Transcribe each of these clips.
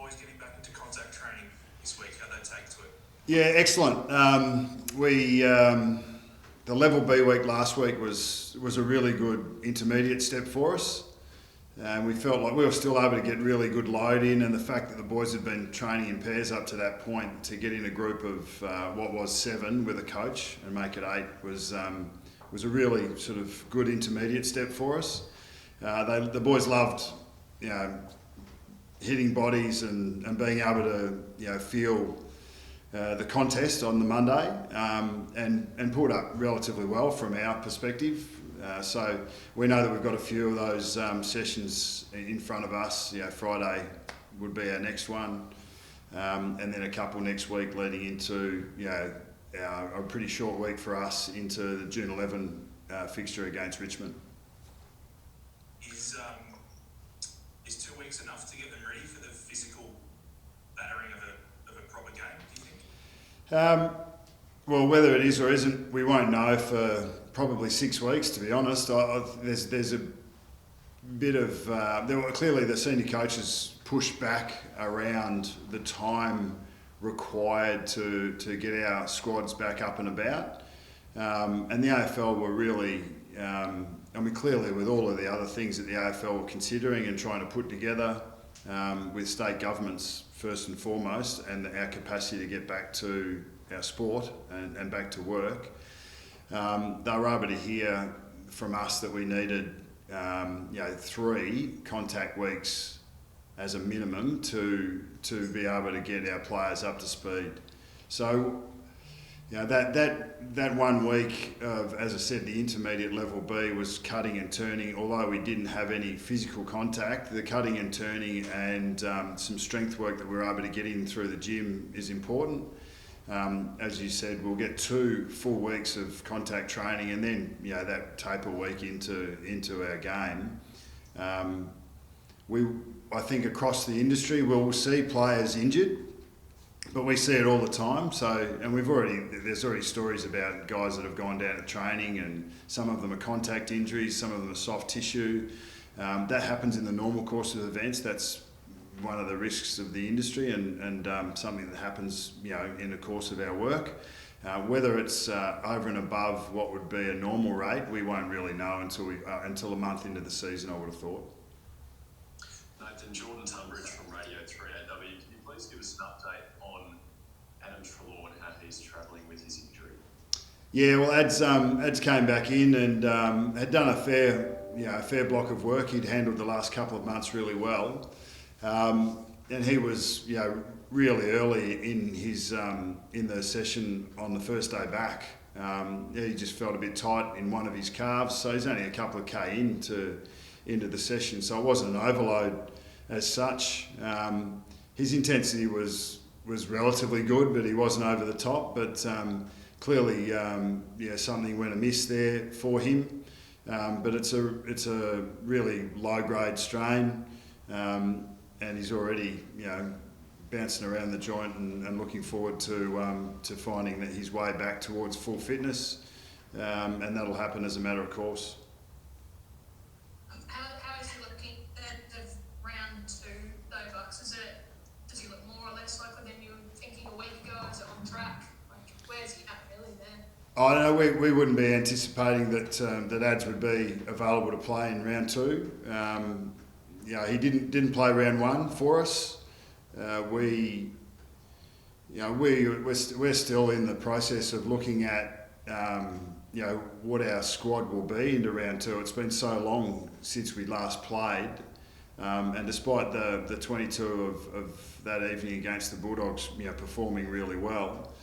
boys getting back into contact training this week? How they take to it? Yeah, excellent. The level B week last week was a really good intermediate step for us. And we felt like we were still able to get really good load in, and the fact that the boys had been training in pairs up to that point to get in a group of what was 7 with a coach and make it 8 was a really sort of good intermediate step for us. The boys loved, hitting bodies and being able to feel the contest on the Monday and pulled up relatively well from our perspective. So we know that we've got a few of those sessions in front of us. Friday would be our next one, and then a couple next week leading into a pretty short week for us into the June 11 fixture against Richmond. Is 2 weeks enough to get them ready for the physical battering of a proper game, do you think? Well, whether it is or isn't, we won't know for probably 6 weeks, to be honest. There's a bit of... clearly the senior coaches pushed back around the time required to get our squads back up and about. And the AFL were really... clearly with all of the other things that the AFL were considering and trying to put together with state governments first and foremost, and our capacity to get back to our sport and back to work, they were able to hear from us that we needed 3 contact weeks as a minimum to be able to get our players up to speed. So that 1 week of, as I said, the intermediate level B was cutting and turning. Although we didn't have any physical contact, the cutting and turning and some strength work that we were able to get in through the gym is important. As you said, we'll get 2 full weeks of contact training, and then that taper week into our game. I think across the industry we'll see players injured, but we see it all the time. And there's already stories about guys that have gone down to training, and some of them are contact injuries, some of them are soft tissue. That happens in the normal course of events. That's one of the risks of the industry, and something that happens in the course of our work. Whether it's over and above what would be a normal rate, we won't really know until a month into the season, I would have thought. Nathan, Jordan Tunbridge from Radio 3AW. Can you please give us an update on Adam Treloar and how he's travelling with his injury? Yeah, well, Ads came back in and had done a fair block of work. He'd handled the last couple of months really well. And he was, really early in his in the session on the first day back. He just felt a bit tight in one of his calves, so he's only a couple of K into the session, so it wasn't an overload as such. His intensity was relatively good, but he wasn't over the top. But clearly, something went amiss there for him. But it's a really low grade strain. And he's already, bouncing around the joint and looking forward to finding that his way back towards full fitness, and that'll happen as a matter of course. How is he looking at the round 2, though, Bucks? Does he look more or less likely than you were thinking a week ago? Is it on track? Where's he at really there? I don't know. We wouldn't be anticipating that Ads would be available to play in round 2. He didn't play round 1 for us. We're still in the process of looking at what our squad will be into round 2. It's been so long since we last played, and despite the 22 of that evening against the Bulldogs, performing really well,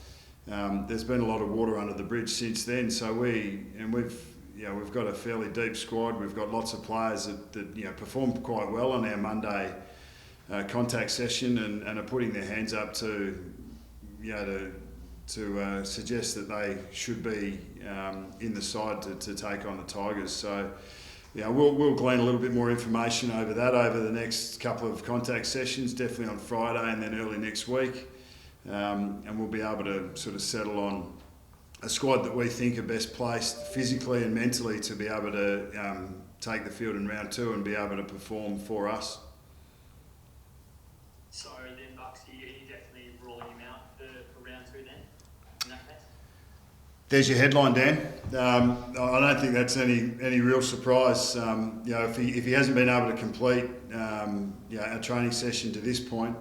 there's been a lot of water under the bridge since then. So we've got a fairly deep squad. We've got lots of players that performed quite well on our Monday contact session and are putting their hands up to suggest that they should be in the side to take on the Tigers. So we'll glean a little bit more information over the next couple of contact sessions, definitely on Friday and then early next week, and we'll be able to sort of settle on a squad that we think are best placed physically and mentally to be able to take the field in round 2 and be able to perform for us. So then Bucks, are you definitely ruling him out for round 2 then, in that case? There's your headline, Dan. I don't think that's any real surprise. If he hasn't been able to complete a training session to this point,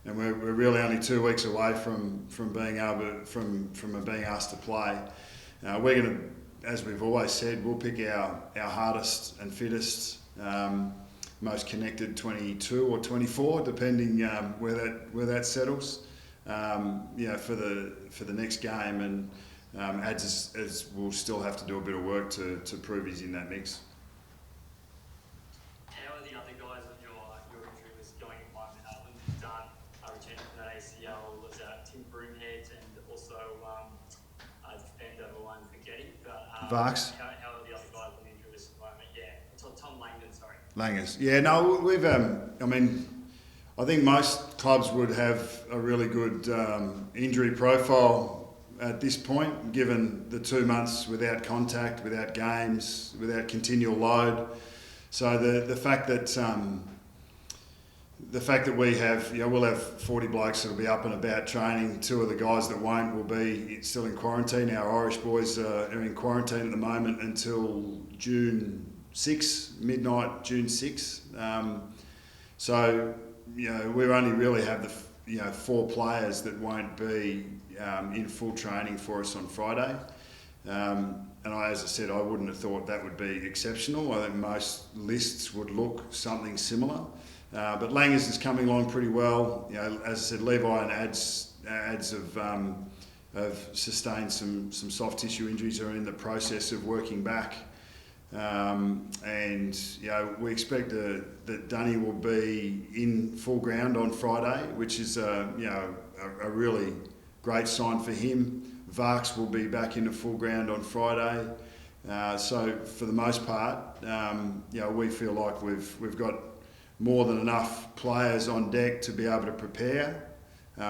and we're really only 2 weeks away from being asked to play, we're going to, as we've always said, we'll pick our hardest and fittest, most connected 22 or 24, depending where that settles. For the next game, and as we'll still have to do a bit of work to prove he's in that mix. How are the other guys on your injury list going at the moment? Lyndon's done, returning from that ACL, was Tim Broomhead, and also defender Ryan Spaghetti. Varks. How are the other guys on the injury list at the moment? Yeah, Tom Langdon, sorry. Langers. Yeah, no, we've, I think most clubs would have a really good injury profile at this point, given the 2 months without contact, without games, without continual load. So the fact that we have, we'll have 40 blokes that'll be up and about training. 2 of the guys that won't will be still in quarantine. Our Irish boys are in quarantine at the moment until June 6, midnight, June 6. We only really have the 4 players that won't be in full training for us on Friday. As I said, I wouldn't have thought that would be exceptional. I think most lists would look something similar. But Langers is coming along pretty well. As I said, Levi and Ads have sustained some soft tissue injuries, are in the process of working back. We expect that Dunny will be in full ground on Friday, which is a really great sign for him. Varks will be back into full ground on Friday. So for the most part, we feel like we've got more than enough players on deck to be able to prepare,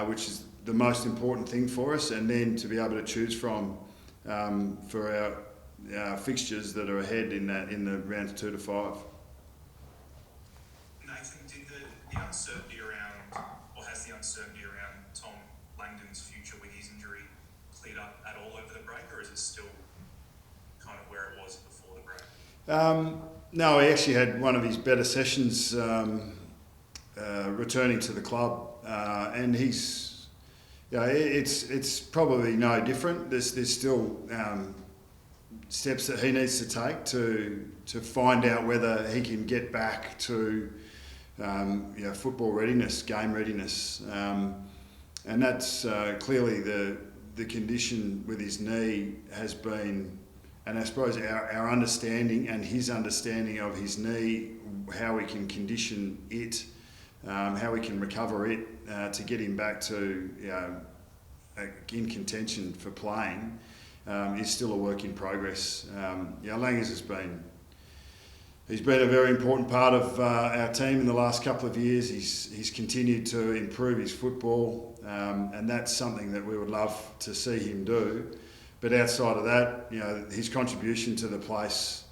which is the most important thing for us, and then to be able to choose from for our fixtures that are ahead in the rounds 2 to 5. Nathan, did the uncertainty around, or has the uncertainty around Tom Langdon's future with his injury cleared up at all over the break, or is it still kind of where it was before the break? No, he actually had one of his better sessions returning to the club, and he's, it's probably no different. There's still steps that he needs to take to find out whether he can get back to football readiness, game readiness, and that's clearly the condition with his knee has been, and I suppose our understanding and his understanding of his knee, how we can condition it, how we can recover it to get him back to in contention for playing, is still a work in progress. Langers he's been a very important part of our team in the last couple of years. He's continued to improve his football, and that's something that we would love to see him do. But outside of that, his contribution to the place,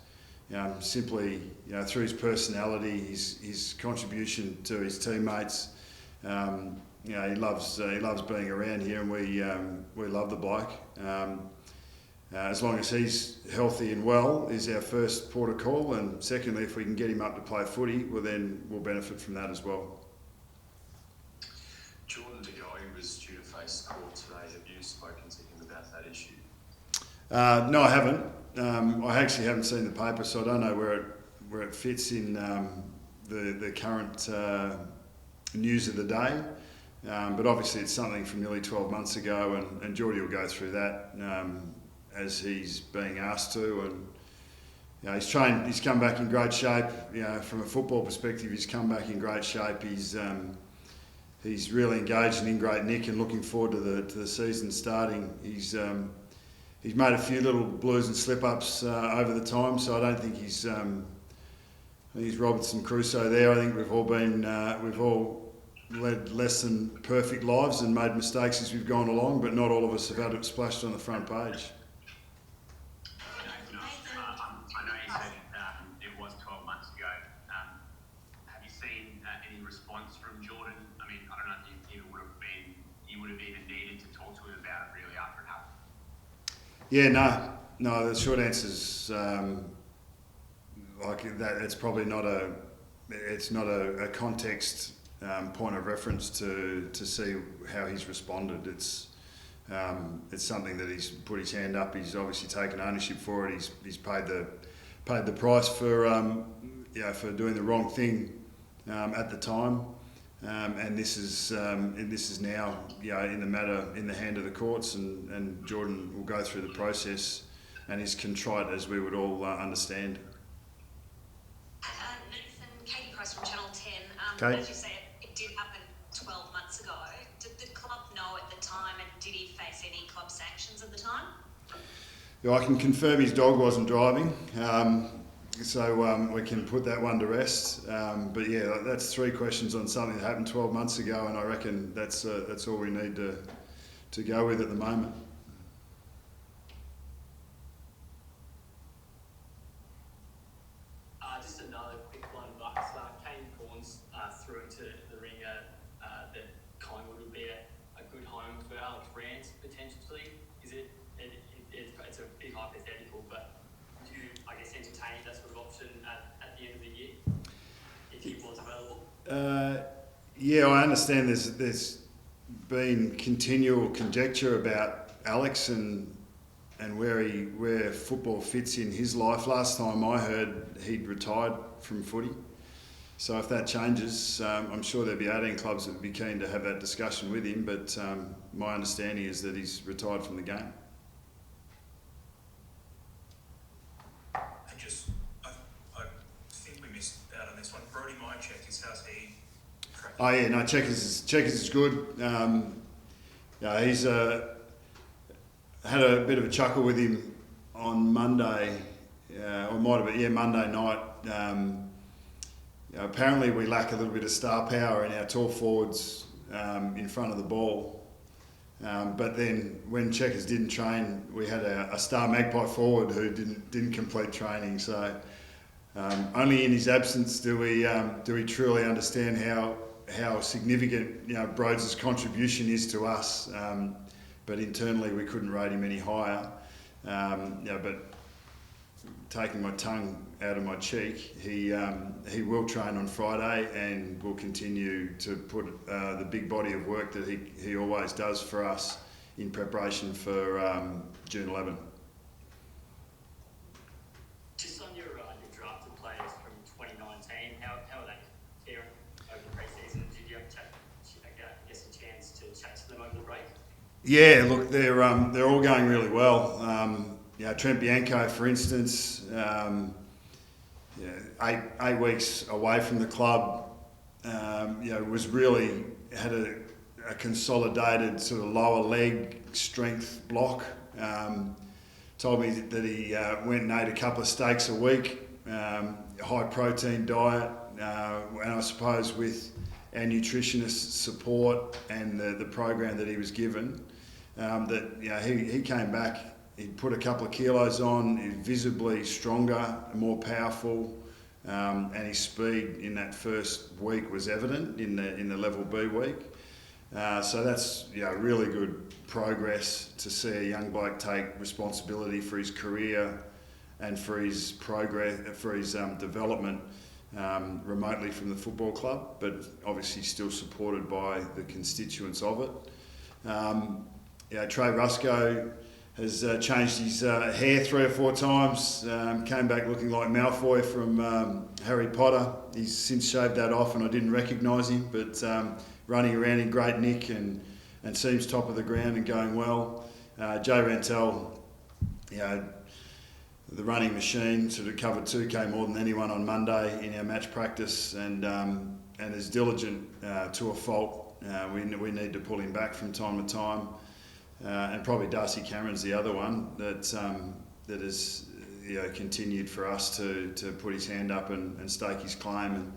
simply through his personality, his contribution to his teammates, he loves being around here, and we love the bloke. As long as he's healthy and well is our first port of call, and secondly, if we can get him up to play footy, well then we'll benefit from that as well. Jordan De Goey was due to face court today. Have you spoken to him about that issue? No, I haven't. I actually haven't seen the paper, so I don't know where it fits in the current news of the day. But obviously it's something from nearly 12 months ago, and Geordie will go through that as he's being asked to. And he's trained. He's come back in great shape. From a football perspective, he's come back in great shape. He's really engaged and in great nick, and looking forward to the season starting. He's made a few little blues and slip-ups over the time, so I don't think he's Robinson Crusoe there. I think we've all led less than perfect lives and made mistakes as we've gone along, but not all of us have had it splashed on the front page. I know you said it was 12 months ago. Have you seen any response from Jordan? I mean, I don't Yeah, no. The short answer is like that. It's probably not a. It's not a context point of reference to see how he's responded. It's something that he's put his hand up. He's obviously taken ownership for it. He's paid the price for for doing the wrong thing at the time. And this is now in the hand of the courts, and Jordan will go through the process and is contrite, as we would all understand. Nathan, Katie Price from Channel 10. Kate? As you say, it did happen 12 months ago. Did the club know at the time, and did he face any club sanctions at the time? Yeah, I can confirm his dog wasn't driving, so we can put that one to rest. But yeah, that's 3 questions on something that happened 12 months ago, and I reckon that's all we need to go with at the moment. Just another quick one, Bucks. Kane Corns threw into the ringer that Collingwood would be a good home for Alex Rance potentially. Is it? It's a bit hypothetical, but do you, I guess, entertain that sort of option at the end of the year if he was available? Yeah, I understand there's been continual conjecture about Alex and where football fits in his life. Last time I heard, he'd retired from footy. So if that changes, I'm sure there'll be 18 clubs that would be keen to have that discussion with him, but my understanding is that he's retired from the game. I think we missed out on this one. Brody Mychek, how's he cracking? Oh yeah, no, Checkers is good. He's had a bit of a chuckle with him on Monday, or might have been, Monday night. Apparently we lack a little bit of star power in our tall forwards in front of the ball. But then when Checkers didn't train, we had a star magpie forward who didn't complete training. So only in his absence do we truly understand how significant Broads' contribution is to us. But internally we couldn't rate him any higher. But taking my tongue out of my cheek, he will train on Friday and will continue to put the big body of work that he always does for us in preparation for June 11. Just on your drafted players from 2019, how are they faring over the pre-season? Did you have a chance to chat to them over the break? Yeah, look, they're all going really well. Trent Bianco, for instance, 8 weeks away from the club, was really had a consolidated sort of lower leg strength block. Told me that he went and ate a couple of steaks a week, high protein diet, and I suppose with our nutritionist support and the program that he was given, he came back. He'd put a couple of kilos on. He's visibly stronger, more powerful, and his speed in that first week was evident in the level B week. So that's really good progress to see a young bloke take responsibility for his career and for his progress, for his development remotely from the football club, but obviously still supported by the constituents of it. Trey Rusco has changed his hair 3 or 4 times, came back looking like Malfoy from Harry Potter. He's since shaved that off and I didn't recognise him, but running around in great nick and seems top of the ground and going well. Jay Rantel, the running machine, sort of covered 2K more than anyone on Monday in our match practice and is diligent to a fault. We need to pull him back from time to time. And probably Darcy Cameron's the other one that has continued for us to put his hand up and stake his claim. And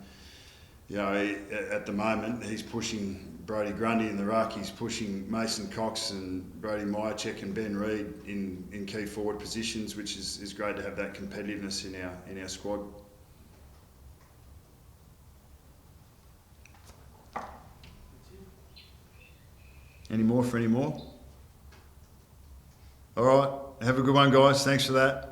at the moment he's pushing Brodie Grundy in the ruck. He's pushing Mason Cox and Brody Mychek and Ben Reid in key forward positions, which is great to have that competitiveness in our squad. Any more? All right. Have a good one, guys. Thanks for that.